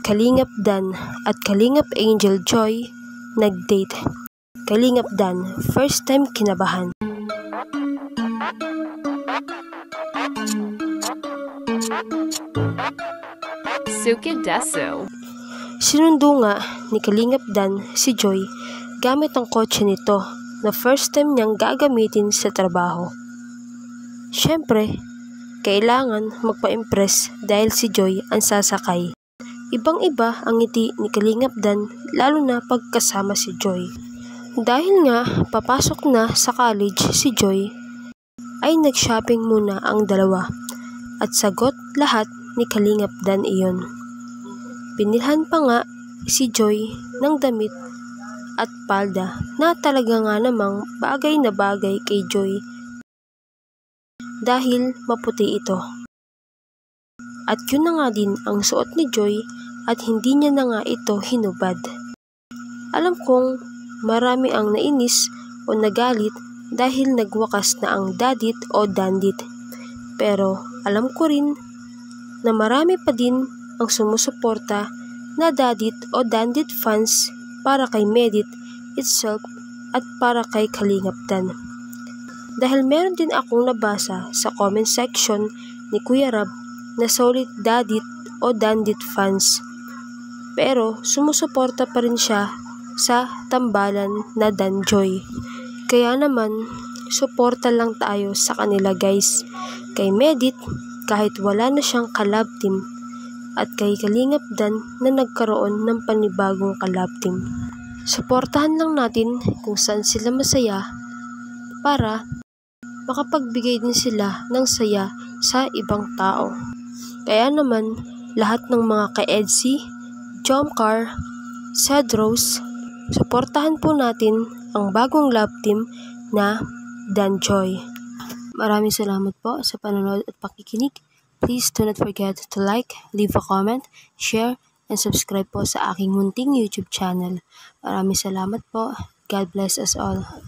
Kalingap Dan at Kalingap Angel Joy nag-date. Kalingap Dan, first time kinabahan. Suki Desu. Sinundo nga ni Kalingap Dan si Joy gamit ang kotse nito na first time niyang gagamitin sa trabaho. Siyempre, kailangan magpa-impress dahil si Joy ang sasakay. Ibang-iba ang ngiti ni Kalingap Dan lalo na pagkasama si Joy. Dahil nga papasok na sa college si Joy, ay nag-shopping muna ang dalawa at sagot lahat ni Kalingap Dan iyon. Binilhan pa nga si Joy ng damit at palda na talaga nga namang bagay na bagay kay Joy dahil maputi ito. At yun na nga din ang suot ni Joy at hindi niya na nga ito hinubad. Alam kong marami ang nainis o nagalit dahil nagwakas na ang dadit o dandit. Pero alam ko rin na marami pa din ang sumusuporta na dadit o dandit fans para kay Medit itself at para kay Kalingap Dan. Dahil meron din akong nabasa sa comment section ni Kuya Rab na solid dadit o dandit fans. Pero sumusuporta pa rin siya sa tambalan na Danjoy. Kaya naman, suporta lang tayo sa kanila guys. Kay Medit, kahit wala na siyang collab team, at kay Kalingap Dan na nagkaroon ng panibagong collab team. Suportahan lang natin kung saan sila masaya para makapagbigay din sila ng saya sa ibang tao. Kaya naman, lahat ng mga ka-EDSI, Jomcar, Cedros, suportahan po natin ang bagong love team na Danjoy. Maraming salamat po sa panonood at pakikinig. Please do not forget to like, leave a comment, share, and subscribe po sa aking munting YouTube channel. Maraming salamat po. God bless us all.